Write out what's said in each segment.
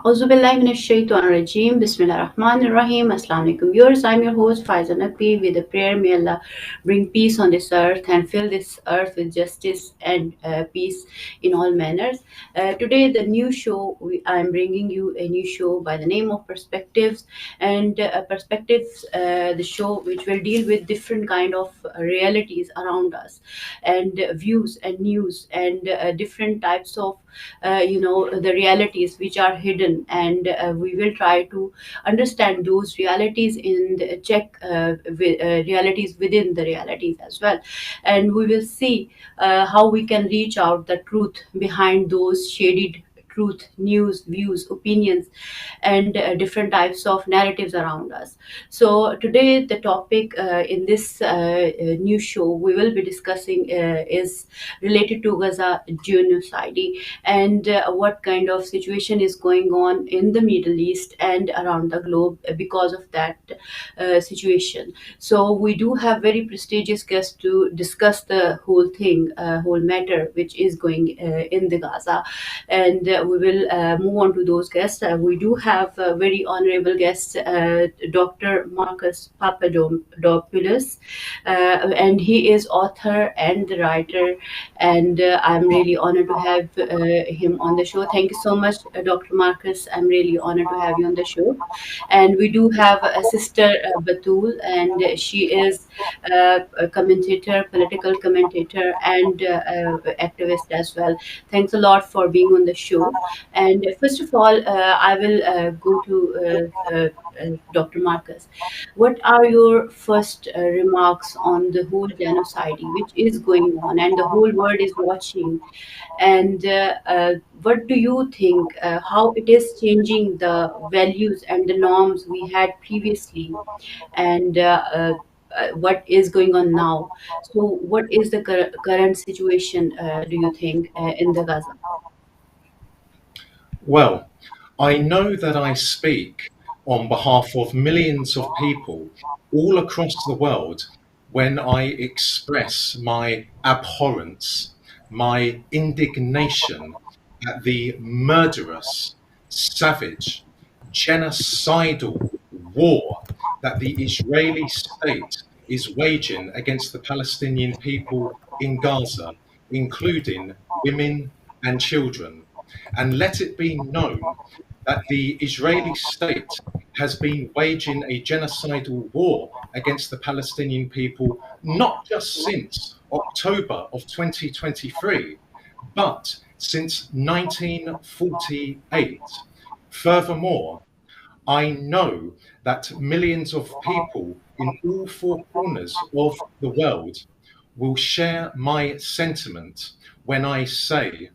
Auzubillahi minash shaitanir rajim. Bismillah Rahman Rahim. Assalamu alaikum viewers. I'm your host Faiza Naqvi with a prayer. May Allah bring peace on this earth and fill this earth with justice and peace in all manners. Today, the new show, I'm bringing you a new show by the name of Perspectives. And Perspectives, the show which will deal with different kind of realities around us and views and news and different types of the realities which are hidden, and we will try to understand those realities in the check realities within the realities as well, and we will see how we can reach out the truth behind those shaded truth, news, views, opinions, and different types of narratives around us. So today, the topic in this new show we will be discussing is related to Gaza genocide and what kind of situation is going on in the Middle East and around the globe because of that situation. So we do have very prestigious guests to discuss the whole thing, whole matter which is going in the Gaza, and we will move on to those guests. We do have very honorable guests, Dr. Marcus Papadopoulos, and he is author and writer, and I'm really honored to have him on the show. Thank you so much, Dr. Marcus. I'm really honored to have you on the show. And we do have a sister, Batul, and she is a commentator, political commentator, and activist as well. Thanks a lot for being on the show. And first of all, I will go to Dr. Marcus. What are your first remarks on the whole genocide which is going on and the whole world is watching? And what do you think, how it is changing the values and the norms we had previously, and what is going on now? So, what is the current situation, do you think, in the Gaza? Well, I know that I speak on behalf of millions of people all across the world when I express my abhorrence, my indignation at the murderous, savage, genocidal war that the Israeli state is waging against the Palestinian people in Gaza, including women and children. And let it be known that the Israeli state has been waging a genocidal war against the Palestinian people not just since October of 2023, but since 1948. Furthermore, I know that millions of people in all four corners of the world will share my sentiment when I say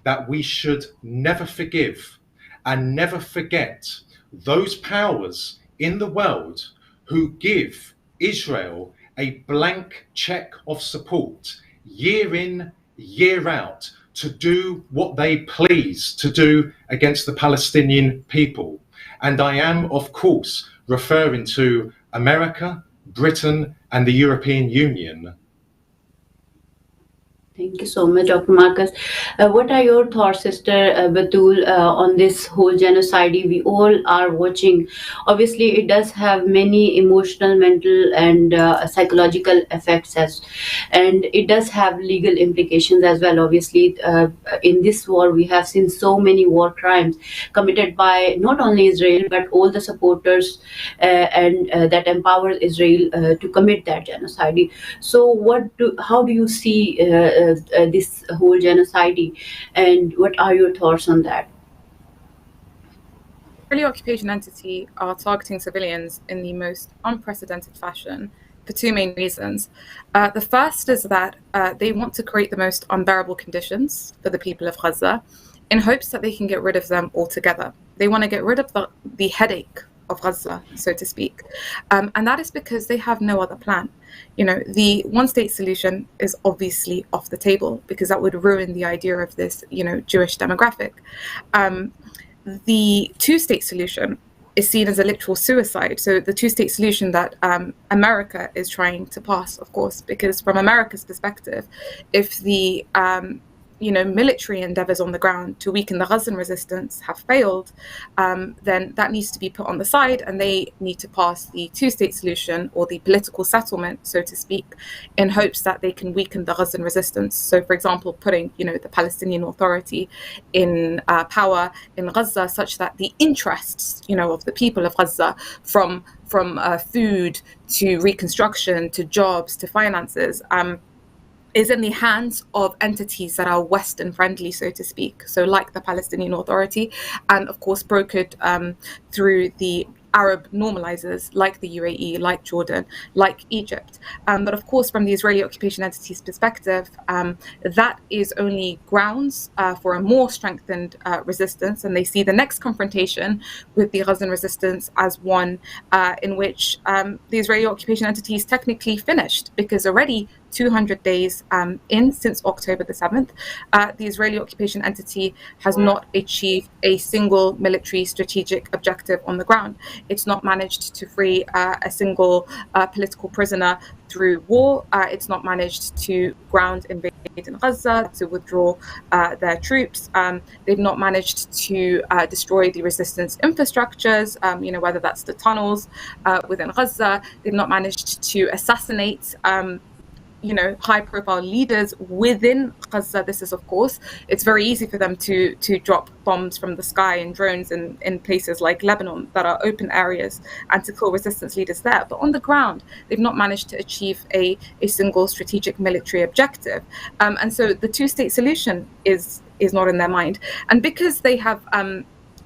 that we should never forgive and never forget those powers in the world who give Israel a blank check of support year in, year out to do what they please to do against the Palestinian people. And I am, of course, referring to America, Britain, and the European Union. Thank you so much, Dr. Marcus. What are your thoughts, Sister Batul, on this whole genocide we all are watching? Obviously, it does have many emotional, mental, and psychological effects, and it does have legal implications as well. Obviously, in this war, we have seen so many war crimes committed by not only Israel but all the supporters and that empowers Israel to commit that genocide. So, how do you see this whole genocide, and what are your thoughts on that? Israeli occupation entity are targeting civilians in the most unprecedented fashion for two main reasons. The first is that they want to create the most unbearable conditions for the people of Gaza in hopes that they can get rid of them altogether. They want to get rid of the headache of Gaza, so to speak. And that is because they have no other plan. The one-state solution is obviously off the table because that would ruin the idea of this, Jewish demographic. The two-state solution is seen as a literal suicide. So the two-state solution that America is trying to pass, of course, because from America's perspective, if the military endeavors on the ground to weaken the Gazan resistance have failed, then that needs to be put on the side, and they need to pass the two-state solution, or the political settlement, so to speak, in hopes that they can weaken the Gazan resistance. So, for example, putting the Palestinian Authority in power in Gaza, such that the interests of the people of Gaza, from food to reconstruction to jobs to finances, is in the hands of entities that are Western friendly, so to speak. So like the Palestinian Authority, and of course brokered through the Arab normalizers like the UAE, like Jordan, like Egypt. But of course, from the Israeli occupation entity's perspective, that is only grounds for a more strengthened resistance. And they see the next confrontation with the Gazan resistance as one in which the Israeli occupation entity is technically finished, because already 200 days in since October the 7th, the Israeli occupation entity has not achieved a single military strategic objective on the ground. It's not managed to free a single political prisoner through war. It's not managed to ground invade in Gaza, to withdraw their troops. They've not managed to destroy the resistance infrastructures, whether that's the tunnels within Gaza. They've not managed to assassinate high-profile leaders within Gaza. This is, of course, it's very easy for them to drop bombs from the sky and drones in places like Lebanon that are open areas, and to kill resistance leaders there. But on the ground, they've not managed to achieve a single strategic military objective. And so the two-state solution is not in their mind. And because they have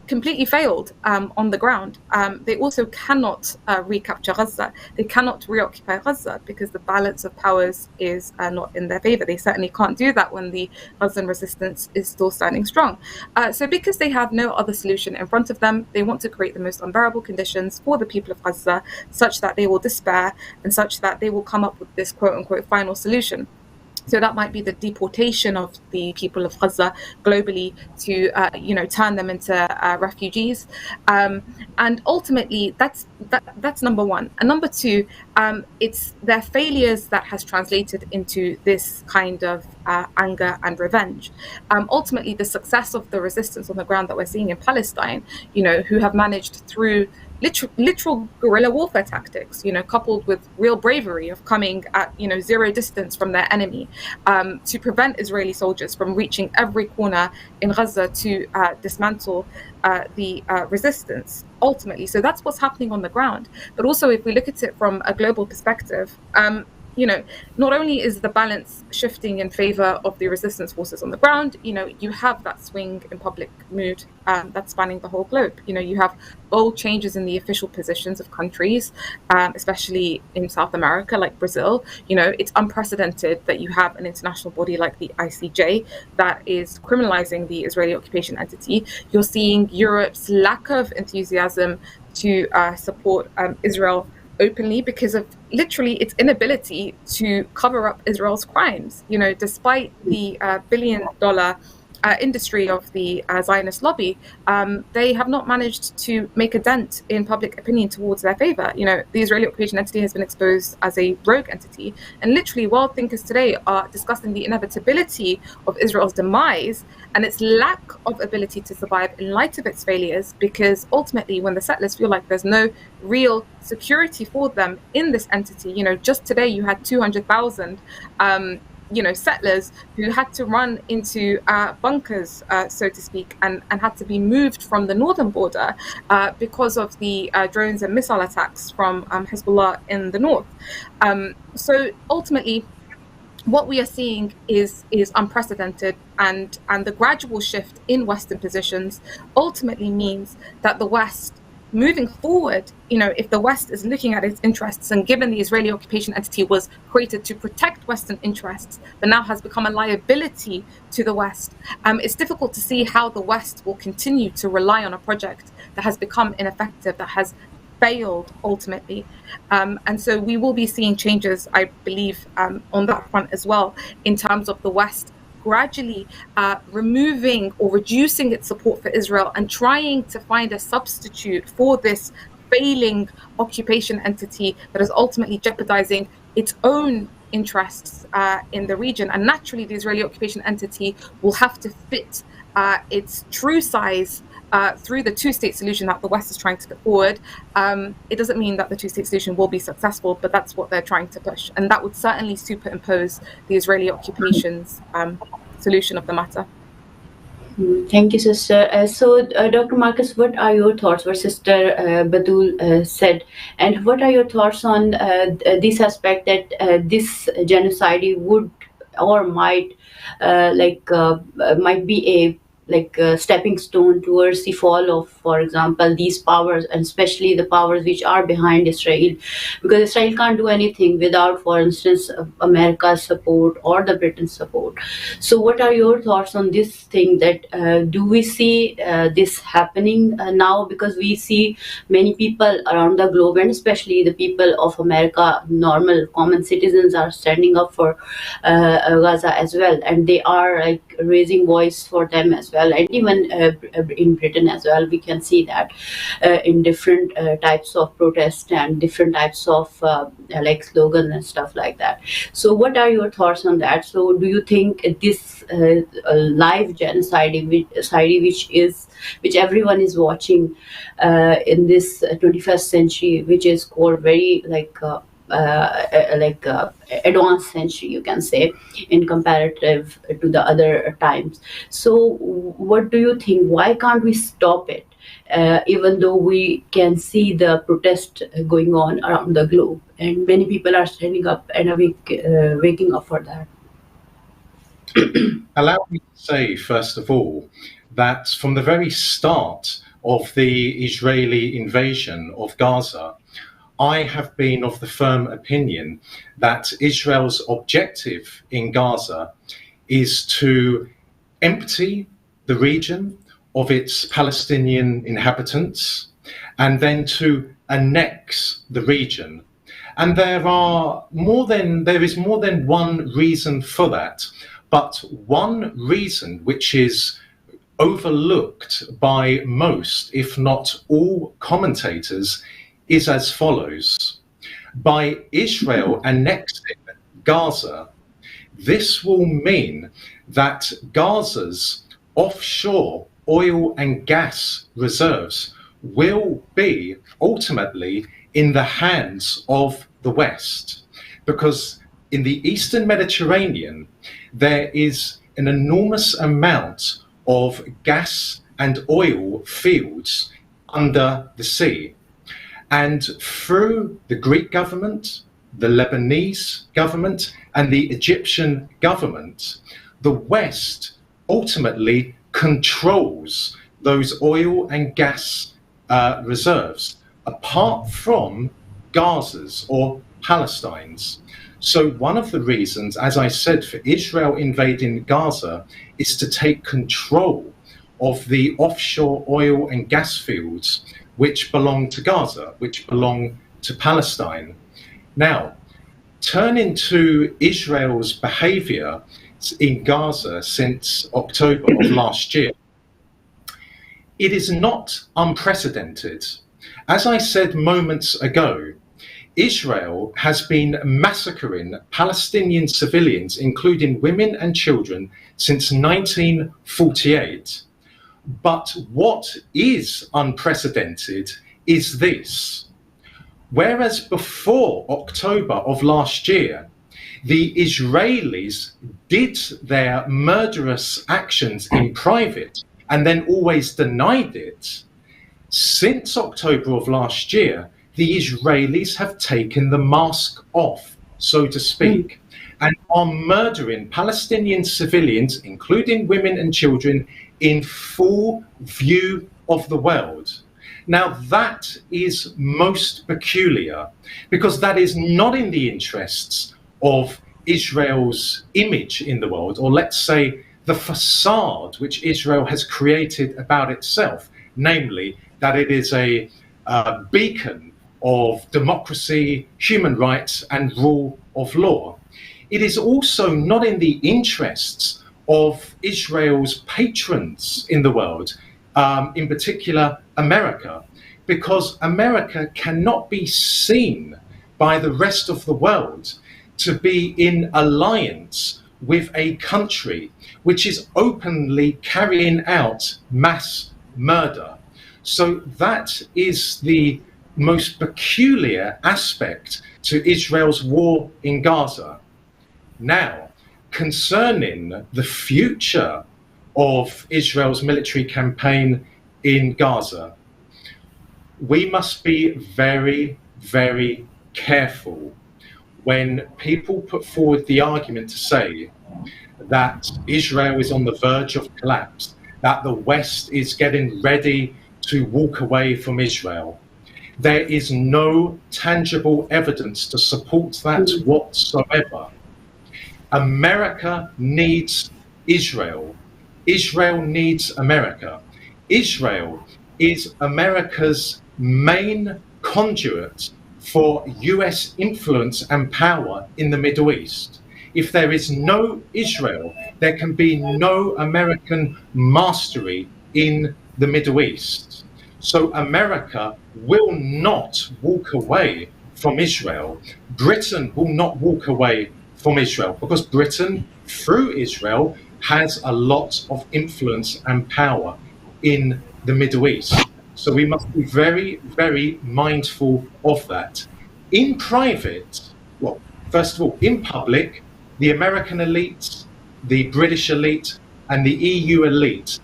completely failed on the ground, they also cannot recapture Gaza. They cannot reoccupy Gaza, because the balance of powers is not in their favor. They certainly can't do that when the Gazan resistance is still standing strong. So because they have no other solution in front of them, they want to create the most unbearable conditions for the people of Gaza, such that they will despair, and such that they will come up with this quote-unquote final solution. So that might be the deportation of the people of Gaza globally, to turn them into refugees, and ultimately that's number one. And number two, it's their failures that has translated into this kind of anger and revenge. Ultimately, the success of the resistance on the ground that we're seeing in Palestine, who have managed through literal guerrilla warfare tactics, coupled with real bravery of coming at, zero distance from their enemy, to prevent Israeli soldiers from reaching every corner in Gaza to dismantle the resistance, ultimately. So that's what's happening on the ground. But also, if we look at it from a global perspective, not only is the balance shifting in favor of the resistance forces on the ground, you have that swing in public mood that's spanning the whole globe. You have bold changes in the official positions of countries, especially in South America, like Brazil. It's unprecedented that you have an international body like the ICJ that is criminalizing the Israeli occupation entity. You're seeing Europe's lack of enthusiasm to support Israel openly, because of literally its inability to cover up Israel's crimes. Despite the billion-dollar industry of the Zionist lobby, they have not managed to make a dent in public opinion towards their favor. The Israeli occupation entity has been exposed as a rogue entity, and literally world thinkers today are discussing the inevitability of Israel's demise and its lack of ability to survive in light of its failures, because ultimately, when the settlers feel like there's no real security for them in this entity, just today you had 200,000 settlers who had to run into bunkers, so to speak, and had to be moved from the northern border because of the drones and missile attacks from Hezbollah in the north. So ultimately, what we are seeing is unprecedented, and the gradual shift in Western positions ultimately means that the West, moving forward, if the West is looking at its interests, and given the Israeli occupation entity was created to protect Western interests, but now has become a liability to the West, it's difficult to see how the West will continue to rely on a project that has become ineffective, that has failed ultimately. And so we will be seeing changes, I believe, on that front as well, in terms of the West gradually removing or reducing its support for Israel and trying to find a substitute for this failing occupation entity that is ultimately jeopardizing its own interests in the region. And naturally, the Israeli occupation entity will have to fit its true size through the two-state solution that the West is trying to put forward. It doesn't mean that the two-state solution will be successful, but that's what they're trying to push. And that would certainly superimpose the Israeli occupation's solution of the matter. Thank you, sister. Dr. Marcus, what are your thoughts? What Sister Badul said, and what are your thoughts on this aspect that this genocide would or might might be a stepping stone towards the fall of, for example, these powers, and especially the powers which are behind Israel, because Israel can't do anything without, for instance, America's support or the Britain's support. So what are your thoughts on this thing, that do we see this happening now? Because we see many people around the globe, and especially the people of America, normal common citizens, are standing up for Gaza as well, and they are like raising voice for them as well, and even in Britain as well, we can see that in different types of protest and different types of slogans and stuff like that. So what are your thoughts on that? So do you think this live genocide which everyone is watching in this 21st century, which is called very advanced century, you can say, in comparative to the other times. So what do you think? Why can't we stop it, even though we can see the protest going on around the globe, and many people are standing up and waking up for that? Allow me to say, first of all, that from the very start of the Israeli invasion of Gaza, I have been of the firm opinion that Israel's objective in Gaza is to empty the region of its Palestinian inhabitants and then to annex the region. And there is more than one reason for that, but one reason which is overlooked by most, if not all, commentators is as follows. By Israel annexing Gaza, this will mean that Gaza's offshore oil and gas reserves will be ultimately in the hands of the West, because in the Eastern Mediterranean, there is an enormous amount of gas and oil fields under the sea. And through the Greek government, the Lebanese government, and the Egyptian government, the West ultimately controls those oil and gas reserves, apart from Gaza's or Palestine's. So one of the reasons, as I said, for Israel invading Gaza is to take control of the offshore oil and gas fields which belong to Gaza, which belong to Palestine. Now, turning to Israel's behavior in Gaza since October of last year, it is not unprecedented. As I said moments ago, Israel has been massacring Palestinian civilians, including women and children, since 1948. But what is unprecedented is this. Whereas before October of last year, the Israelis did their murderous actions in private and then always denied it, since October of last year, the Israelis have taken the mask off, so to speak, and are murdering Palestinian civilians, including women and children, in full view of the world. Now, that is most peculiar, because that is not in the interests of Israel's image in the world, or let's say the facade which Israel has created about itself, namely that it is a beacon of democracy, human rights, and rule of law. It is also not in the interests of Israel's patrons in the world, in particular America, because America cannot be seen by the rest of the world to be in alliance with a country which is openly carrying out mass murder. So that is the most peculiar aspect to Israel's war in Gaza. Now, concerning the future of Israel's military campaign in Gaza, we must be very, very careful when people put forward the argument to say that Israel is on the verge of collapse, that the West is getting ready to walk away from Israel. There is no tangible evidence to support that whatsoever. America needs Israel. Israel needs America. Israel is America's main conduit for US influence and power in the Middle East. If there is no Israel, there can be no American mastery in the Middle East. So America will not walk away from Israel. Britain will not walk away from Israel because Britain, through Israel, has a lot of influence and power in the Middle East. So we must be very, very mindful of that. In private, well, first of all, in public, the American elite, the British elite, and the EU elite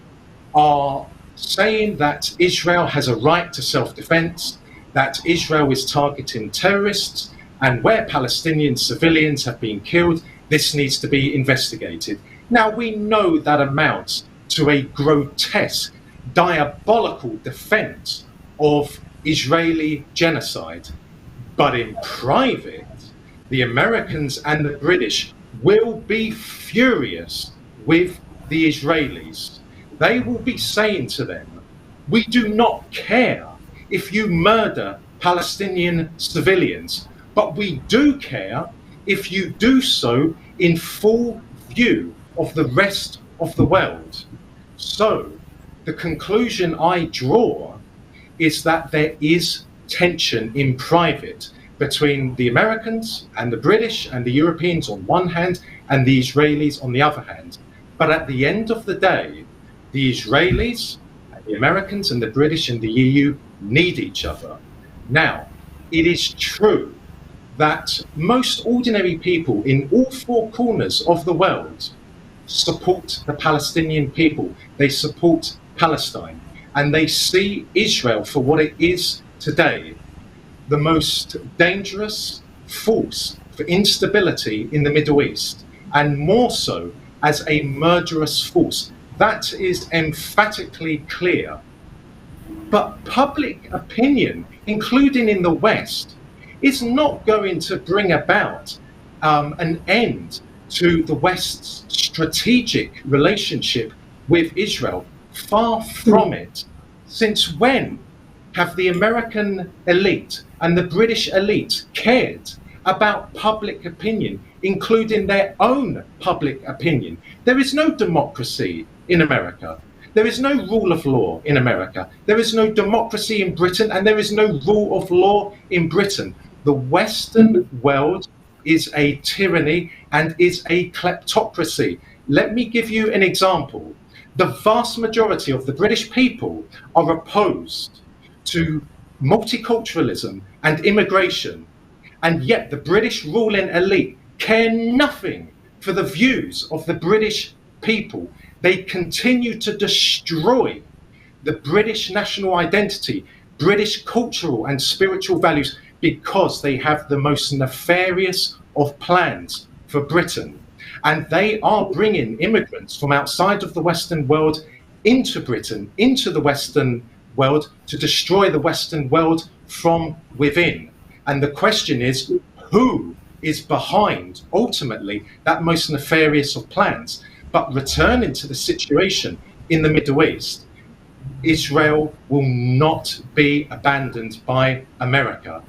are saying that Israel has a right to self-defense, that Israel is targeting terrorists, and where Palestinian civilians have been killed, this needs to be investigated. Now, we know that amounts to a grotesque, diabolical defense of Israeli genocide. But in private, the Americans and the British will be furious with the Israelis. They will be saying to them, we do not care if you murder Palestinian civilians, but we do care if you do so in full view of the rest of the world. So the conclusion I draw is that there is tension in private between the Americans and the British and the Europeans on one hand and the Israelis on the other hand. But at the end of the day, the Israelis, and the Americans and the British and the EU need each other. Now, it is true that most ordinary people in all four corners of the world support the Palestinian people. They support Palestine, and they see Israel for what it is today, the most dangerous force for instability in the Middle East, and more so as a murderous force. That is emphatically clear. But public opinion, including in the West, is not going to bring about an end to the West's strategic relationship with Israel. Far from it. Since when have the American elite and the British elite cared about public opinion, including their own public opinion? There is no democracy in America. There is no rule of law in America. There is no democracy in Britain, and there is no rule of law in Britain. The Western world is a tyranny and is a kleptocracy. Let me give you an example. The vast majority of the British people are opposed to multiculturalism and immigration, and yet the British ruling elite care nothing for the views of the British people. They continue to destroy the British national identity, British cultural and spiritual values, because they have the most nefarious of plans for Britain. And they are bringing immigrants from outside of the Western world into Britain, into the Western world, to destroy the Western world from within. And the question is, who is behind, ultimately, that most nefarious of plans? But returning to the situation in the Middle East, Israel will not be abandoned by America.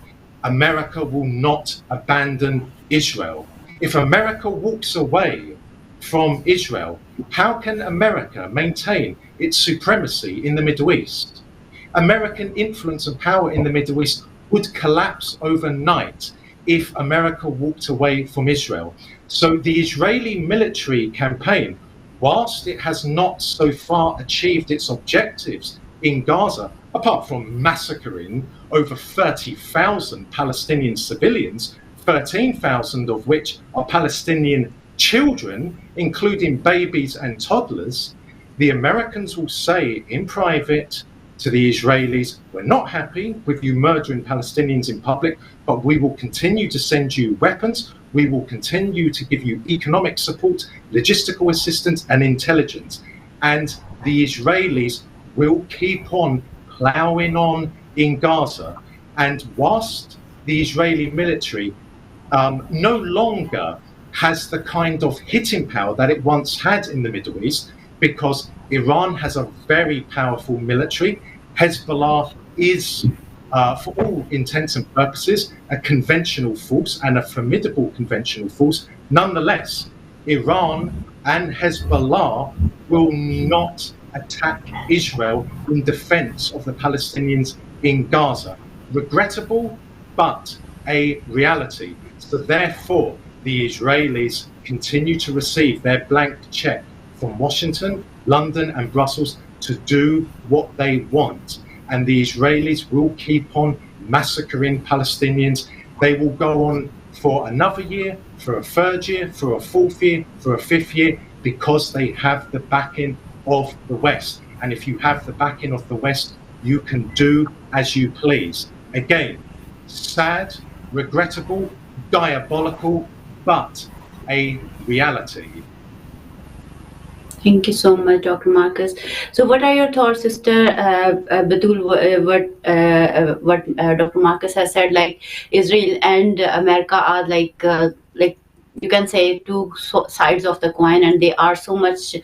America will not abandon Israel. If America walks away from Israel, how can America maintain its supremacy in the Middle East? American influence and power in the Middle East would collapse overnight if America walked away from Israel. So the Israeli military campaign, whilst it has not so far achieved its objectives in Gaza, apart from massacring over 30,000 Palestinian civilians, 13,000 of which are Palestinian children, including babies and toddlers, the Americans will say in private to the Israelis, we're not happy with you murdering Palestinians in public, but we will continue to send you weapons. We will continue to give you economic support, logistical assistance, and intelligence. And the Israelis will keep on plowing on in Gaza. And whilst the Israeli military no longer has the kind of hitting power that it once had in the Middle East, because Iran has a very powerful military. Hezbollah is, for all intents and purposes, a conventional force and a formidable conventional force. Nonetheless, Iran and Hezbollah will not attack Israel in defense of the Palestinians in Gaza. Regrettable, but a reality. So therefore, the Israelis continue to receive their blank check from Washington, London, and Brussels to do what they want. And the Israelis will keep on massacring Palestinians. They will go on for another year, for a third year, for a fourth year, for a fifth year, because they have the backing of the West. And if you have the backing of the West, you can do as you please. Again, sad, regrettable, diabolical, but a reality. Thank you so much, Dr. Marcus. So, what are your thoughts, Sister Batul? What Dr. Marcus has said, like Israel and America are like you can say two sides of the coin, and they are so much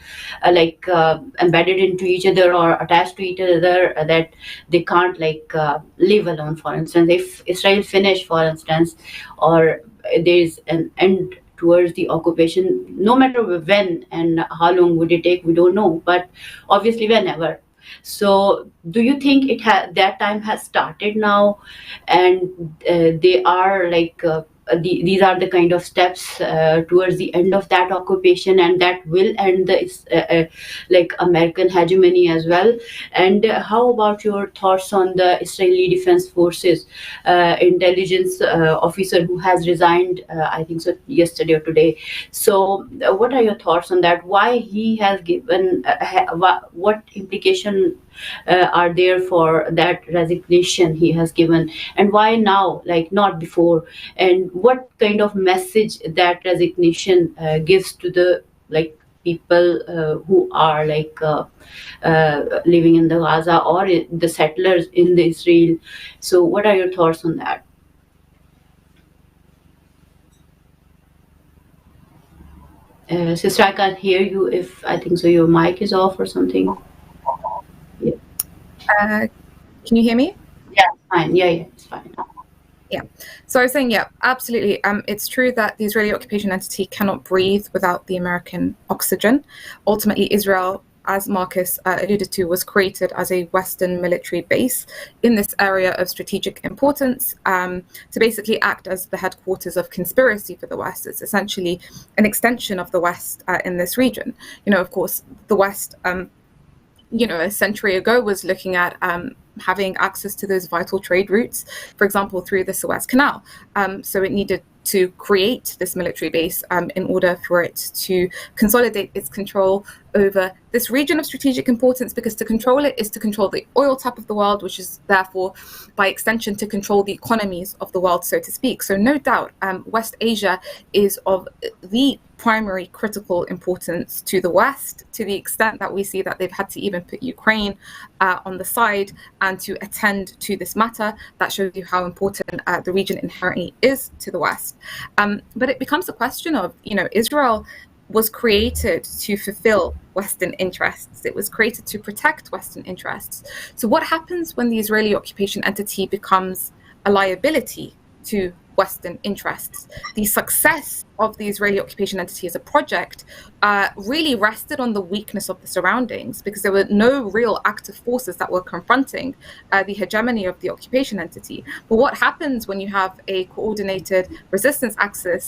embedded into each other or attached to each other that they can't live alone. For instance, if Israel finish, for instance, or there is an end towards the occupation, no matter when and how long would it take, we don't know, but obviously whenever. So do you think that time has started now, and they are these are the kind of steps towards the end of that occupation, and that will end the American hegemony as well? And how about your thoughts on the Israeli Defense Forces intelligence officer who has resigned, I think so, yesterday or today? So what are your thoughts on that? Why he has given, what implication are there for that resignation he has given, and why now, like not before? And what kind of message that resignation gives to the people who are living in the Gaza or the settlers in the Israel? So what are your thoughts on that? Sister, I can't hear you. If I think so, your mic is off or something. Yeah. Can you hear me? Yeah, fine. Yeah, it's fine. Yeah. So I was saying, yeah, absolutely. It's true that the Israeli occupation entity cannot breathe without the American oxygen. Ultimately, Israel, as Marcus alluded to, was created as a Western military base in this area of strategic importance to basically act as the headquarters of conspiracy for the West. It's essentially an extension of the West in this region. Of course, the West, a century ago was looking at having access to those vital trade routes, for example, through the Suez Canal. So it needed to create this military base in order for it to consolidate its control over this region of strategic importance, because to control it is to control the oil tap of the world, which is therefore, by extension, to control the economies of the world, so to speak. So no doubt, West Asia is of the primary critical importance to the West, to the extent that we see that they've had to even put Ukraine on the side and to attend to this matter. That shows you how important the region inherently is to the West. But it becomes a question of, Israel was created to fulfill Western interests. It was created to protect Western interests. So what happens when the Israeli occupation entity becomes a liability to Western interests. The success of the Israeli occupation entity as a project really rested on the weakness of the surroundings, because there were no real active forces that were confronting the hegemony of the occupation entity. But what happens when you have a coordinated resistance axis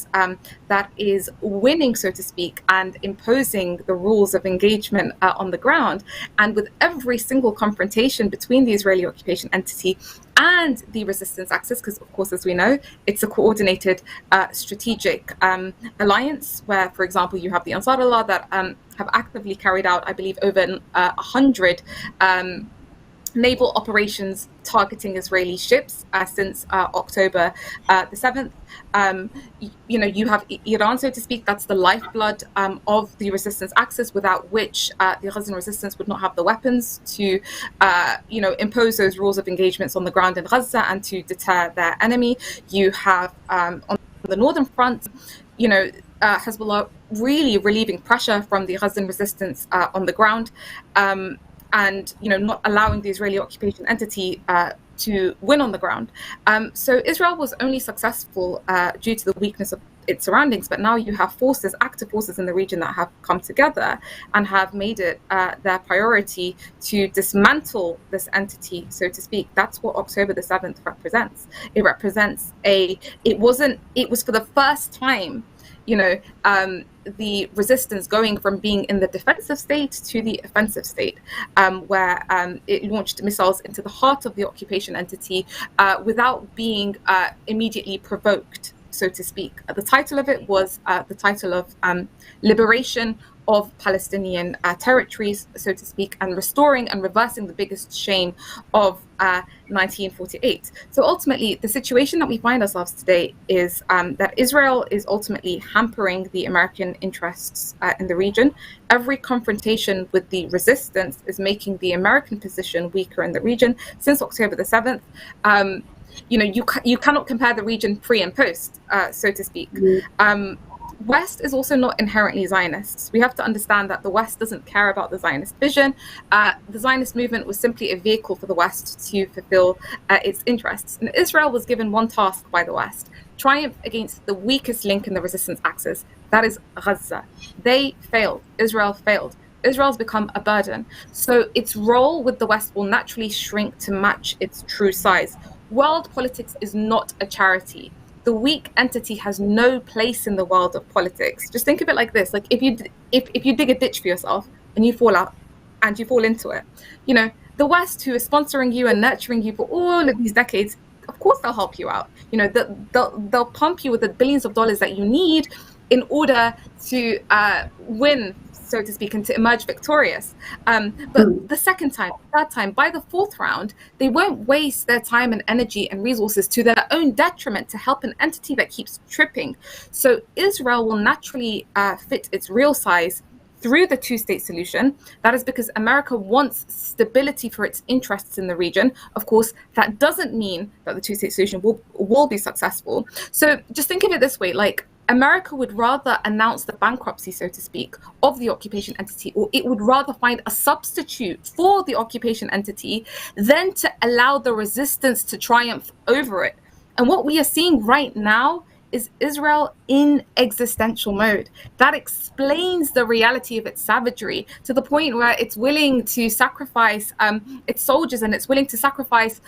that is winning, so to speak, and imposing the rules of engagement on the ground, and with every single confrontation between the Israeli occupation entity and the resistance axis, because of course, as we know, it's a coordinated strategic alliance where, for example, you have the Ansarullah that have actively carried out, I believe, over 100 naval operations targeting Israeli ships since October the 7th. You have Iran, so to speak, that's the lifeblood of the resistance axis, without which the Gazan resistance would not have the weapons to, impose those rules of engagements on the ground in Gaza and to deter their enemy. You have on the northern front, Hezbollah really relieving pressure from the Gazan resistance on the ground. And not allowing the Israeli occupation entity to win on the ground. So Israel was only successful due to the weakness of its surroundings, but now you have active forces in the region that have come together and have made it their priority to dismantle this entity, so to speak. That's what October the 7th represents. It represents it was for the first time, the resistance going from being in the defensive state to the offensive state, where it launched missiles into the heart of the occupation entity without being immediately provoked, so to speak. The title of it was the title of Liberation of Palestinian territories, so to speak, and restoring and reversing the biggest shame of 1948. So ultimately, the situation that we find ourselves today is that Israel is ultimately hampering the American interests in the region. Every confrontation with the resistance is making the American position weaker in the region. Since October the 7th, you cannot compare the region pre and post, so to speak. West is also not inherently Zionists. We have to understand that the West doesn't care about the Zionist vision. The Zionist movement was simply a vehicle for the West to fulfill its interests. And Israel was given one task by the West: triumph against the weakest link in the resistance axis, that is Gaza. They failed. Israel failed. Israel's become a burden. So its role with the West will naturally shrink to match its true size. World politics is not a charity. The weak entity has no place in the world of politics. Just think of it like this: like if you dig a ditch for yourself and you fall out and you fall into it, the West, who is sponsoring you and nurturing you for all of these decades, of course they'll help you out. They'll pump you with the billions of dollars that you need in order to win, so to speak, and to emerge victorious. But the second time, third time, by the fourth round, they won't waste their time and energy and resources to their own detriment to help an entity that keeps tripping. So Israel will naturally fit its real size through the two-state solution. That is because America wants stability for its interests in the region. Of course, that doesn't mean that the two-state solution will be successful. So just think of it this way: like, America would rather announce the bankruptcy, so to speak, of the occupation entity, or it would rather find a substitute for the occupation entity than to allow the resistance to triumph over it. And what we are seeing right now is Israel in existential mode. That explains the reality of its savagery, to the point where it's willing to sacrifice its soldiers, and it's willing to sacrifice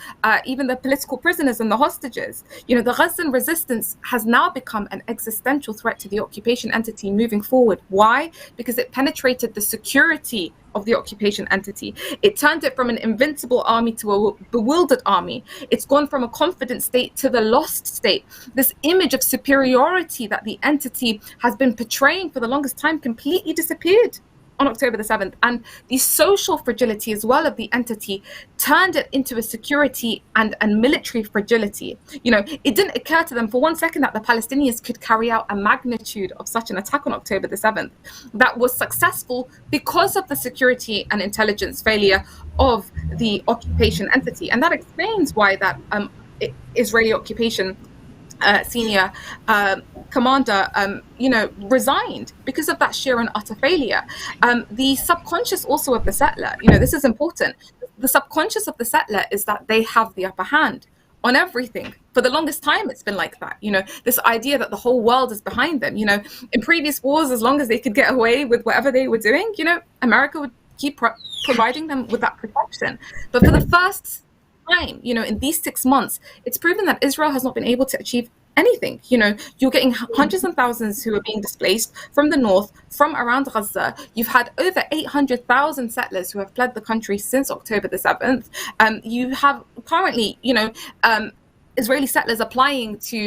even the political prisoners and the hostages. The Gazan resistance has now become an existential threat to the occupation entity moving forward. Why? Because it penetrated the security of the occupation entity. It turned it from an invincible army to a bewildered army. It's gone from a confident state to the lost state. This image of superiority that the entity has been portraying for the longest time completely disappeared on October the 7th. And the social fragility as well of the entity turned it into a security and military fragility. It didn't occur to them for one second that the Palestinians could carry out a magnitude of such an attack on October the 7th that was successful because of the security and intelligence failure of the occupation entity. And that explains why that Israeli occupation senior commander, resigned, because of that sheer and utter failure. The subconscious also of the settler, this is important. The subconscious of the settler is that they have the upper hand on everything. for the longest time, it's been like that. This idea that the whole world is behind them. In previous wars, as long as they could get away with whatever they were doing, America would keep providing them with that protection. But for the first time, in these 6 months, it's proven that Israel has not been able to achieve anything. You're getting hundreds and thousands who are being displaced from the north, from around Gaza. You've had over 800,000 settlers who have fled the country since October the 7th. You have currently, Israeli settlers applying to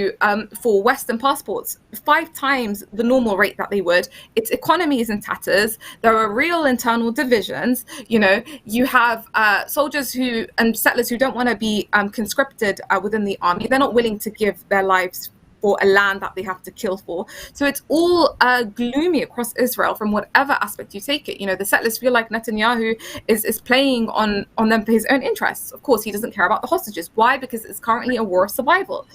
for Western passports 5 times the normal rate that they would. Its economy is in tatters. There are real internal divisions. You have soldiers and settlers who don't want to be conscripted within the army. They're not willing to give their lives for a land that they have to kill for. So it's all gloomy across Israel from whatever aspect you take it. The settlers feel like Netanyahu is playing on them for his own interests. Of course, he doesn't care about the hostages. Why? Because it's currently a war of survival.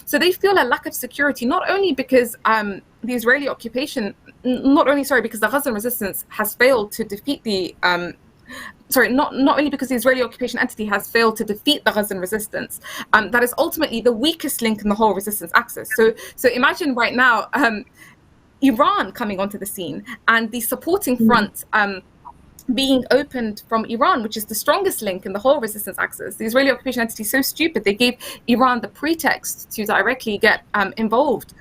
So they feel a lack of security, not only because the Israeli occupation, because the Gazan resistance has failed to defeat the not only because the Israeli occupation entity has failed to defeat the Gazan resistance, that is ultimately the weakest link in the whole resistance axis. So imagine right now Iran coming onto the scene and the supporting front being opened from Iran, which is the strongest link in the whole resistance axis. The Israeli occupation entity is so stupid, they gave Iran the pretext to directly get involved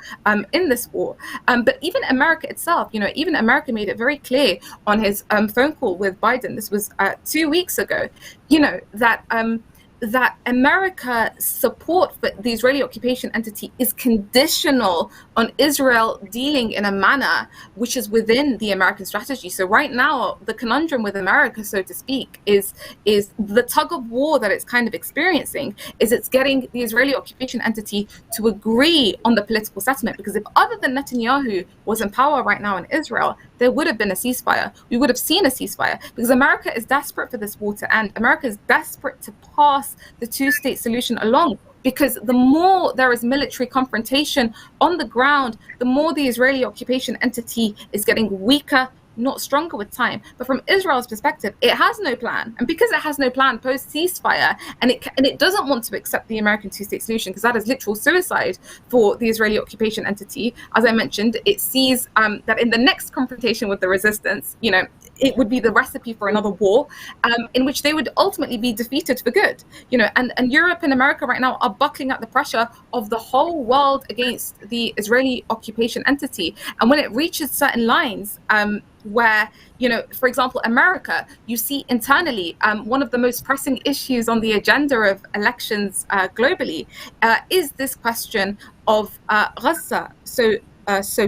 in this war. But even America itself, even America made it very clear on his phone call with Biden, this was 2 weeks ago, that America's support for the Israeli occupation entity is conditional on Israel dealing in a manner which is within the American strategy. So right now, the conundrum with America, so to speak, is the tug of war that it's kind of experiencing, is it's getting the Israeli occupation entity to agree on the political settlement. Because if other than Netanyahu was in power right now in Israel, there would have been a ceasefire. We would have seen a ceasefire because America is desperate for this war to end. America is desperate to pass the two-state solution along, because the more there is military confrontation on the ground, the more the Israeli occupation entity is getting weaker, not stronger with time. But from Israel's perspective, it has no plan. And because it has no plan post-ceasefire, and it doesn't want to accept the American two-state solution, because that is literal suicide for the Israeli occupation entity. As I mentioned, it sees that in the next confrontation with the resistance, it would be the recipe for another war, in which they would ultimately be defeated for good. And Europe and America right now are buckling at the pressure of the whole world against the Israeli occupation entity. And when it reaches certain lines, where, for example, America, you see internally, one of the most pressing issues on the agenda of elections globally is this question of Gaza, so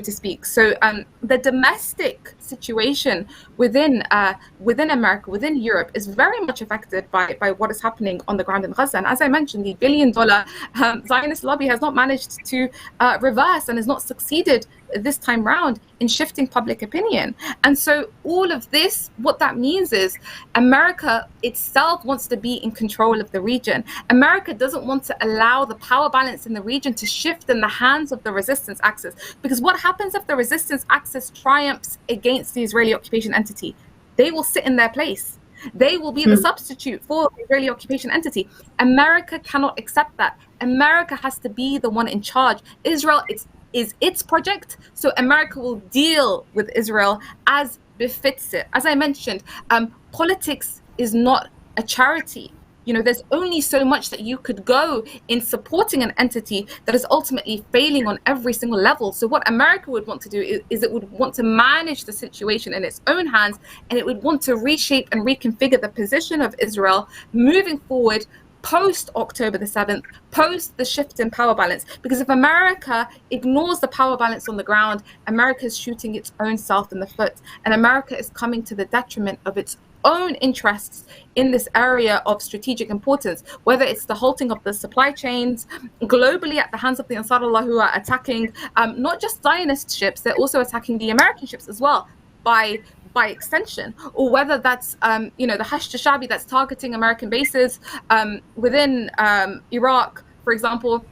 to speak. So the domestic situation within America, within Europe, is very much affected by what is happening on the ground in Gaza. And as I mentioned, the billion-dollar Zionist lobby has not managed to reverse and has not succeeded this time round in shifting public opinion. And so all of this, what that means is America itself wants to be in control of the region. America doesn't want to allow the power balance in the region to shift in the hands of the resistance axis. Because what happens if the resistance axis triumphs against the Israeli occupation entity? They will sit in their place. They will be the substitute for the Israeli occupation entity. America cannot accept that. America has to be the one in charge. Israel is its project, so America will deal with Israel as befits it. As I mentioned, politics is not a charity. There's only so much that you could go in supporting an entity that is ultimately failing on every single level. So what America would want to do is it would want to manage the situation in its own hands, and it would want to reshape and reconfigure the position of Israel moving forward post October the 7th, post the shift in power balance. Because if America ignores the power balance on the ground, America is shooting its own self in the foot, and America is coming to the detriment of its own interests in this area of strategic importance, whether it's the halting of the supply chains globally at the hands of the Ansarullah, who are attacking not just Zionist ships, they're also attacking the American ships as well by extension, or whether that's the Hashd Shabi that's targeting American bases within Iraq, for example,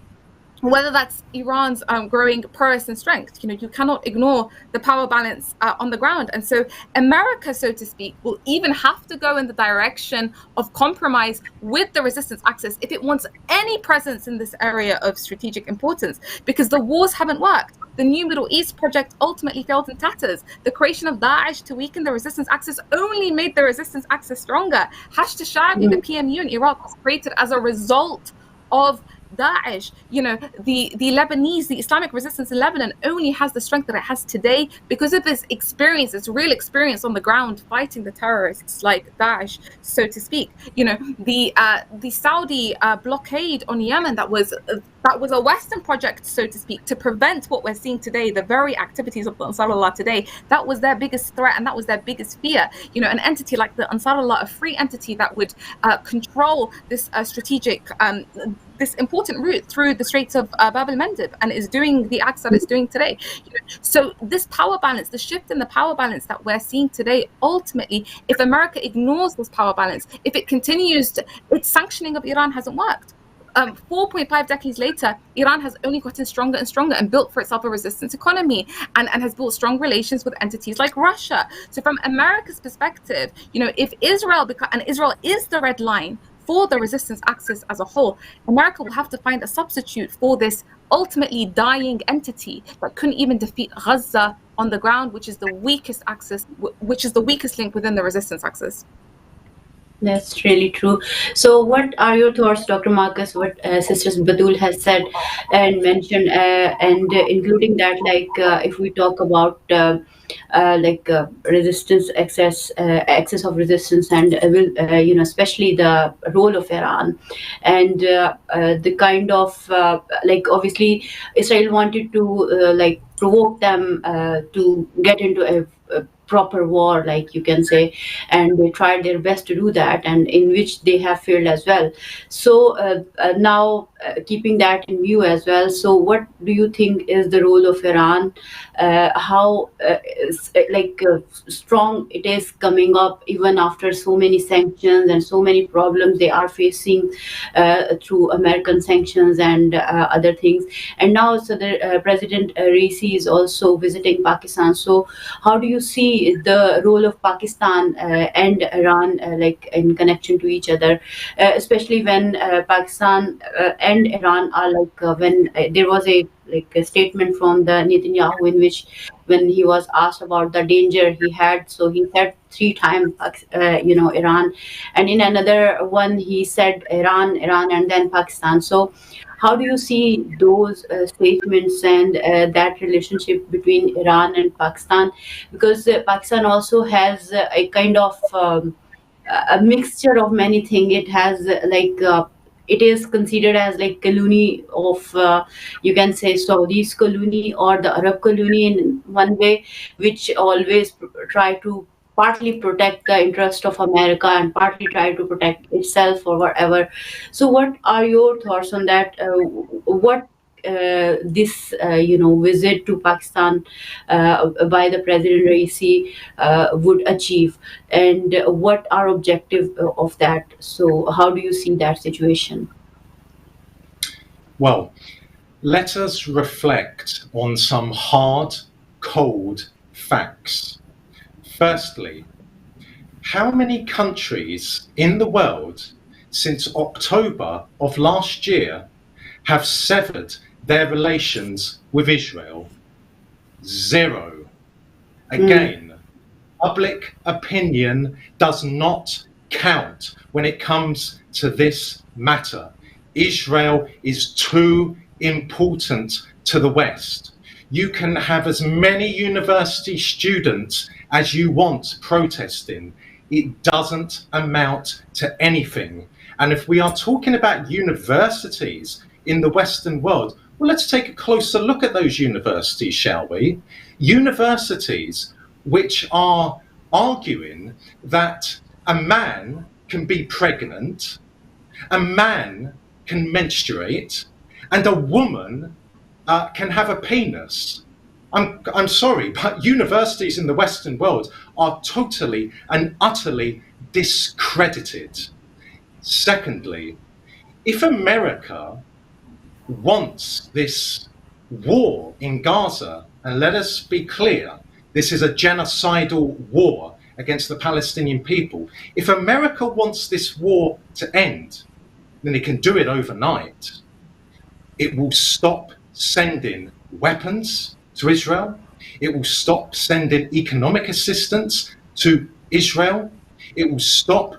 whether that's Iran's growing prowess and strength. You cannot ignore the power balance on the ground. And so America, so to speak, will even have to go in the direction of compromise with the resistance axis if it wants any presence in this area of strategic importance, because the wars haven't worked. The New Middle East project ultimately failed in tatters. The creation of Daesh to weaken the resistance axis only made the resistance axis stronger. Hashd al-Sha'bi, the PMU in Iraq, was created as a result of Daesh. The Lebanese, the Islamic resistance in Lebanon only has the strength that it has today because of this experience, this real experience on the ground fighting the terrorists like Daesh, so to speak. The Saudi blockade on Yemen, that was a Western project, so to speak, to prevent what we're seeing today, the very activities of the Ansarullah today. That was their biggest threat and that was their biggest fear. An entity like the Ansarullah, a free entity that would control this strategic this important route through the Straits of Bab el-Mandeb, and is doing the acts that it's doing today. So this power balance, the shift in the power balance that we're seeing today, ultimately, if America ignores this power balance, if it continues its sanctioning of Iran hasn't worked. 4.5 decades later, Iran has only gotten stronger and stronger and built for itself a resistance economy and has built strong relations with entities like Russia. So from America's perspective, if Israel, and Israel is the red line for the resistance axis as a whole, America will have to find a substitute for this ultimately dying entity that couldn't even defeat Gaza on the ground, which is the weakest axis, which is the weakest link within the resistance axis. That's really true. So what are your thoughts, Dr. Marcus, what Sister Badul has said and mentioned, and including that, if we talk about resistance, excess of resistance, and especially the role of Iran, and the kind of obviously Israel wanted to provoke them to get into a proper war, like you can say, and they tried their best to do that, and in which they have failed as well. So now keeping that in view as well, so what do you think is the role of Iran? How strong it is coming up even after so many sanctions and so many problems they are facing through American sanctions and other things, and now so the President Raisi is also visiting Pakistan. So how do you see the role of Pakistan and Iran in connection to each other, especially when Pakistan and Iran are when there was a statement from the Netanyahu in which, when he was asked about the danger he had, so he said 3 times Iran, and in another one he said Iran, and then Pakistan. So how do you see those statements and that relationship between Iran and Pakistan? Because Pakistan also has a kind of a mixture of many things. It has it is considered as colony of you can say Saudi's colony or the Arab colony in one way, which always try to partly protect the interest of America and partly try to protect itself or whatever. So what are your thoughts on that? What this visit to Pakistan by the President Raisi would achieve, and what are objective of that? So how do you see that situation? Well, let us reflect on some hard, cold facts. Firstly, how many countries in the world since October of last year have severed their relations with Israel? 0. Again, public opinion does not count when it comes to this matter. Israel is too important to the West. You can have as many university students as you want protesting. It doesn't amount to anything. And if we are talking about universities in the Western world, well, let's take a closer look at those universities, shall we? Universities which are arguing that a man can be pregnant, a man can menstruate, and a woman can have a penis. I'm sorry, but universities in the Western world are totally and utterly discredited. Secondly, if America wants this war in Gaza, and let us be clear, this is a genocidal war against the Palestinian people. If America wants this war to end, then it can do it overnight. It will stop sending weapons to Israel. It will stop sending economic assistance to Israel. It will stop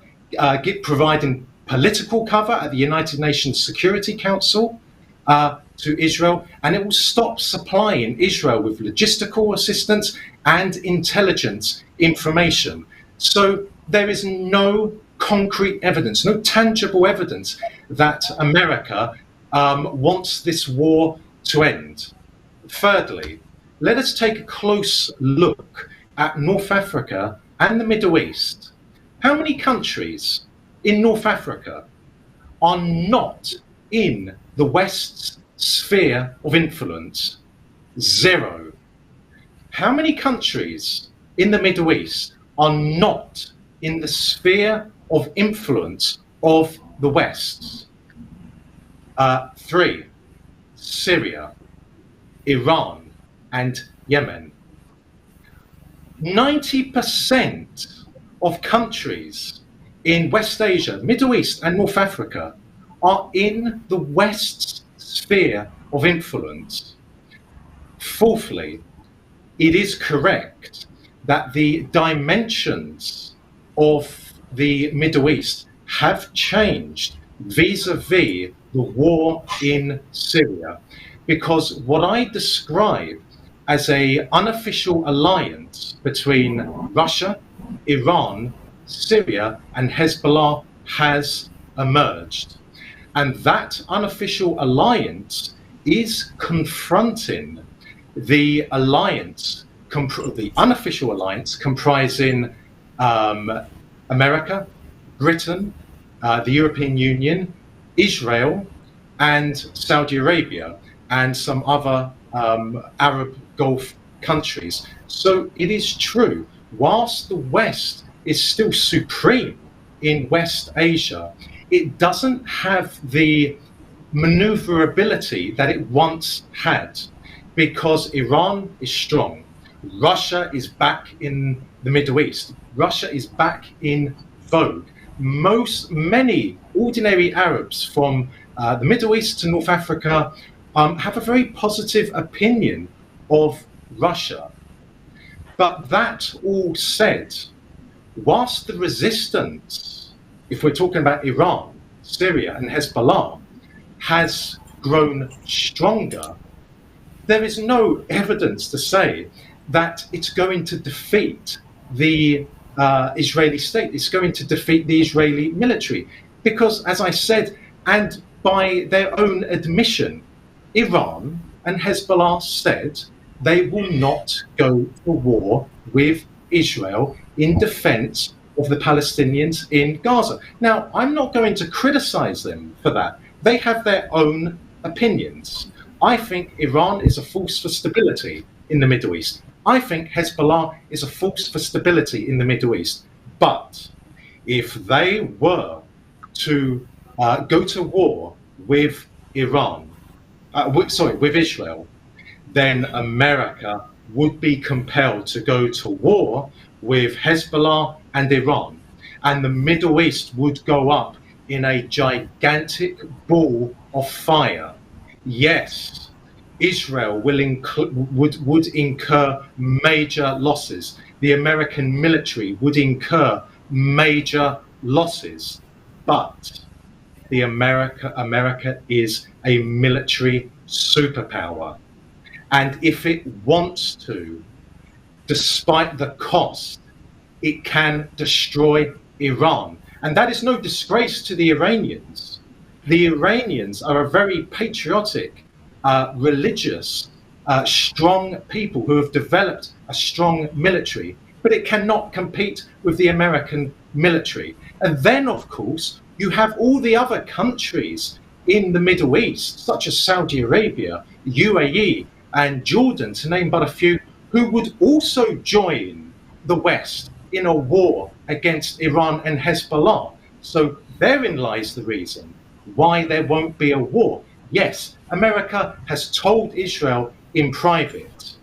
providing political cover at the United Nations Security Council to Israel, and it will stop supplying Israel with logistical assistance and intelligence information. So there is no concrete evidence, no tangible evidence that America wants this war to end. Thirdly, let us take a close look at North Africa and the Middle East. How many countries in North Africa are not in the West's sphere of influence? 0. How many countries in the Middle East are not in the sphere of influence of the West? 3. Syria, Iran, and Yemen. 90% of countries in West Asia, Middle East, and North Africa are in the West's sphere of influence. Fourthly, it is correct that the dimensions of the Middle East have changed vis-a-vis the war in Syria, because what I describe as an unofficial alliance between Russia, Iran, Syria, and Hezbollah has emerged. And that unofficial alliance is confronting the alliance, the unofficial alliance comprising America, Britain, the European Union, Israel, and Saudi Arabia, and some other Arab Gulf countries. So it is true, whilst the West is still supreme in West Asia, it doesn't have the maneuverability that it once had, because Iran is strong. Russia is back in the Middle East. Russia is back in vogue. Many ordinary Arabs from the Middle East to North Africa have a very positive opinion of Russia. But that all said, whilst the resistance, if we're talking about Iran, Syria, and Hezbollah, has grown stronger, there is no evidence to say that it's going to defeat the Israeli state. It's going to defeat the Israeli military. Because, as I said, and by their own admission, Iran and Hezbollah said they will not go to war with Israel in defense of the Palestinians in Gaza. Now, I'm not going to criticize them for that. They have their own opinions. I think Iran is a force for stability in the Middle East. I think Hezbollah is a force for stability in the Middle East. But if they were to go to war with with Israel, then America would be compelled to go to war with Hezbollah and Iran, and the Middle East would go up in a gigantic ball of fire. Yes, Israel would incur major losses. The American military would incur major losses, but America is a military superpower, and if it wants to, despite the cost, it can destroy Iran. And that is no disgrace to the Iranians. The Iranians are a very patriotic, religious, strong people who have developed a strong military, but it cannot compete with the American military. And then, of course, you have all the other countries in the Middle East, such as Saudi Arabia, UAE, and Jordan, to name but a few, who would also join the West in a war against Iran and Hezbollah. So therein lies the reason why there won't be a war. Yes, America has told Israel in private,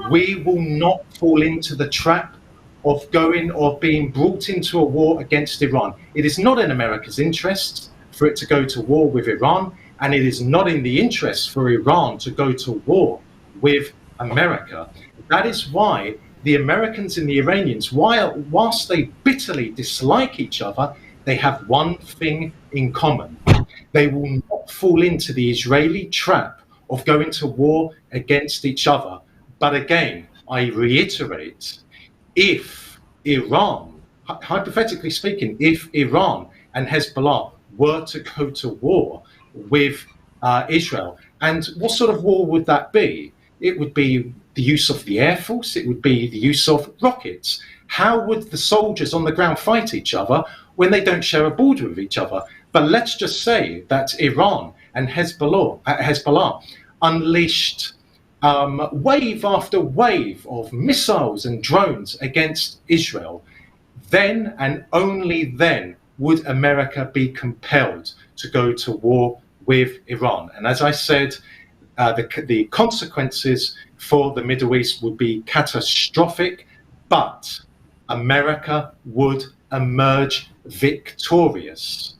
we will not fall into the trap of going or being brought into a war against Iran. It is not in America's interest for it to go to war with Iran, and it is not in the interest for Iran to go to war with America. That is why the Americans and the Iranians, whilst they bitterly dislike each other, they have one thing in common. They will not fall into the Israeli trap of going to war against each other. But again, I reiterate, if Iran, hypothetically speaking, if Iran and Hezbollah were to go to war with Israel, and what sort of war would that be? It would be the use of the Air Force, it would be the use of rockets. How would the soldiers on the ground fight each other when they don't share a border with each other? But let's just say that Iran and Hezbollah unleashed wave after wave of missiles and drones against Israel. Then and only then would America be compelled to go to war with Iran. And as I said, the consequences for the Middle East would be catastrophic, but America would emerge victorious.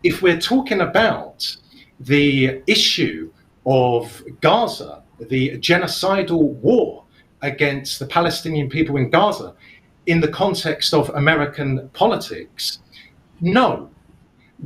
If we're talking about the issue of Gaza, the genocidal war against the Palestinian people in Gaza, in the context of American politics, no.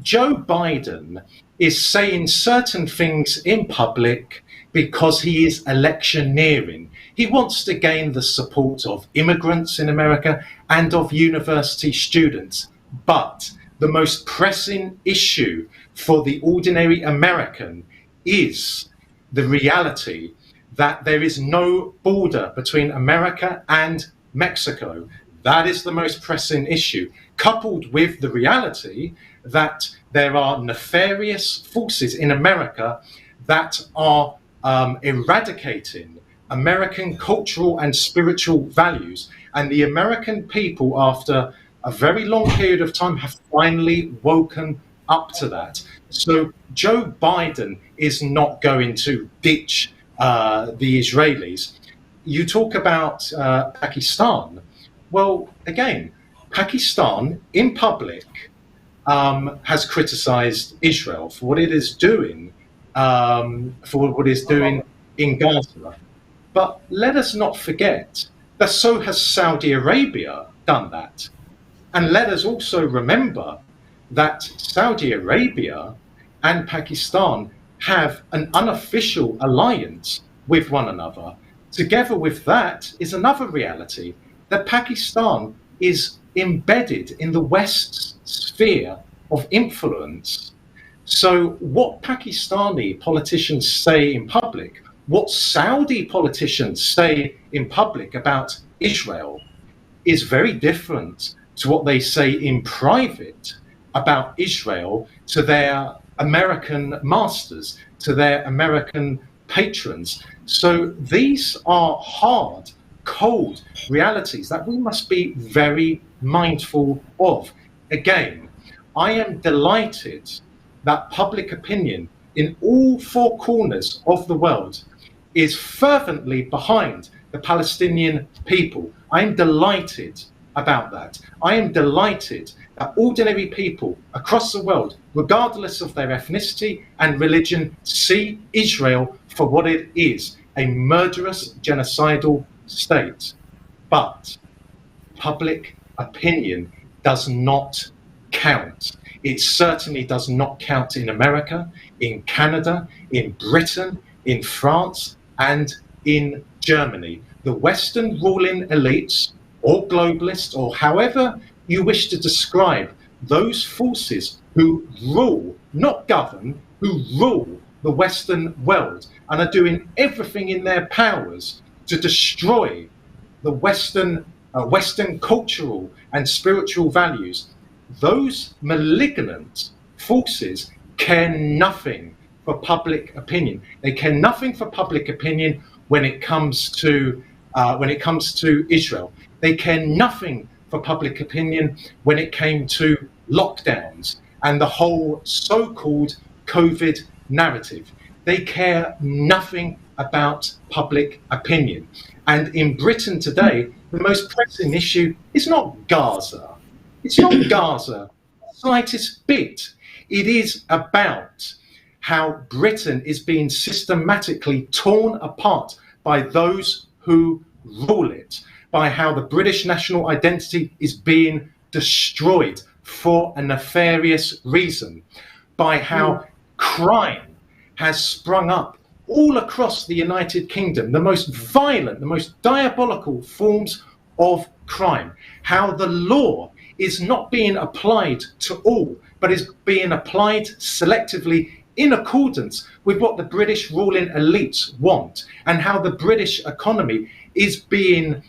Joe Biden is saying certain things in public because he is electioneering. He wants to gain the support of immigrants in America and of university students. But the most pressing issue for the ordinary American is the reality that there is no border between America and Mexico. That is the most pressing issue, coupled with the reality that there are nefarious forces in America that are eradicating American cultural and spiritual values. And the American people, after a very long period of time, have finally woken up to that. So Joe Biden is not going to ditch the Israelis. You talk about Pakistan. Well, again, Pakistan in public has criticized Israel for what it is doing, in Gaza. But let us not forget that so has Saudi Arabia done that. And let us also remember that Saudi Arabia and Pakistan have an unofficial alliance with one another. Together with that is another reality, that Pakistan is embedded in the West's sphere of influence. So what Pakistani politicians say in public, what Saudi politicians say in public about Israel is very different to what they say in private about Israel to their American masters, to their American patrons. So these are hard, cold realities that we must be very mindful of. Again, I am delighted that public opinion in all four corners of the world is fervently behind the Palestinian people. I am delighted about that. I am delighted that ordinary people across the world, regardless of their ethnicity and religion, see Israel for what it is, a murderous, genocidal state. But public opinion does not count. It certainly does not count in America, in Canada, in Britain, in France, and in Germany. The Western ruling elites, or globalists, or however you wish to describe those forces who rule, not govern, who rule the Western world and are doing everything in their powers to destroy the Western cultural and spiritual values. Those malignant forces care nothing for public opinion. They care nothing for public opinion when it comes to Israel. They care nothing for public opinion when it came to lockdowns and the whole so-called COVID narrative. They care nothing about public opinion. And in Britain today, the most pressing issue is not Gaza. It's not Gaza, the slightest bit. It is about how Britain is being systematically torn apart by those who rule it, by how the British national identity is being destroyed for a nefarious reason, by how crime has sprung up all across the United Kingdom, the most violent, the most diabolical forms of crime, how the law is not being applied to all, but is being applied selectively in accordance with what the British ruling elites want, and how the British economy is being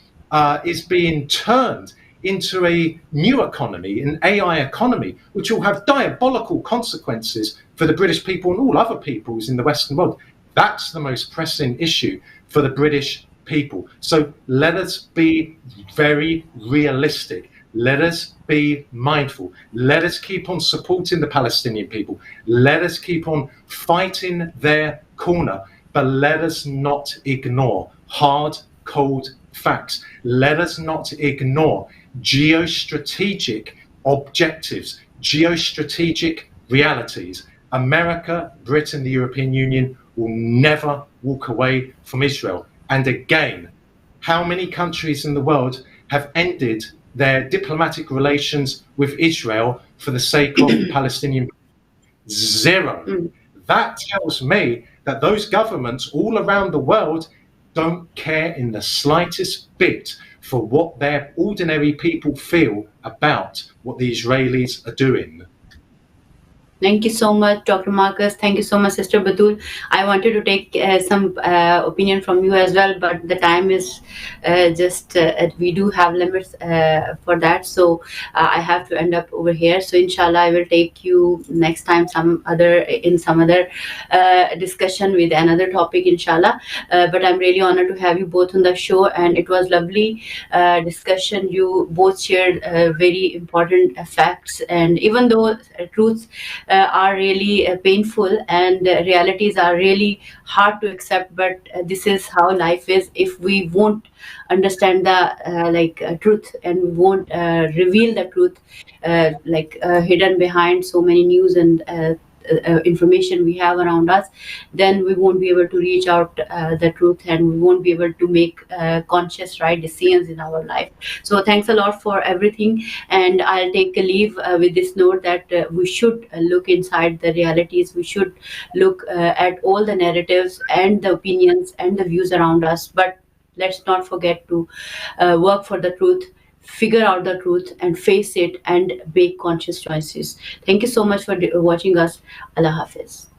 turned into a new economy, an AI economy, which will have diabolical consequences for the British people and all other peoples in the Western world. That's the most pressing issue for the British people. So let us be very realistic. Let us be mindful. Let us keep on supporting the Palestinian people. Let us keep on fighting their corner. But let us not ignore hard, cold facts. Let us not ignore geostrategic objectives, geostrategic realities. America, Britain, the European Union will never walk away from Israel. And again, how many countries in the world have ended their diplomatic relations with Israel for the sake of Palestinian? Zero. That tells me that those governments all around the world don't care in the slightest bit for what their ordinary people feel about what the Israelis are doing. Thank you so much, Dr. Marcus. Thank you so much, Sister Batul. I wanted to take some opinion from you as well, but the time is we do have limits for that. So I have to end up over here. So inshallah, I will take you next time some other discussion with another topic, inshallah. But I'm really honored to have you both on the show, and it was lovely discussion. You both shared very important facts, and even though truths are really painful and realities are really hard to accept, but this is how life is. If we won't understand the truth, and we won't reveal the truth hidden behind so many news and information we have around us, then we won't be able to reach out the truth, and we won't be able to make conscious right decisions in our life. So thanks a lot for everything, and I'll take a leave with this note that we should look inside the realities. We should look at all the narratives and the opinions and the views around us, but let's not forget to work for the truth, figure out the truth, and face it and make conscious choices. Thank you so much for watching us. Allah Hafiz.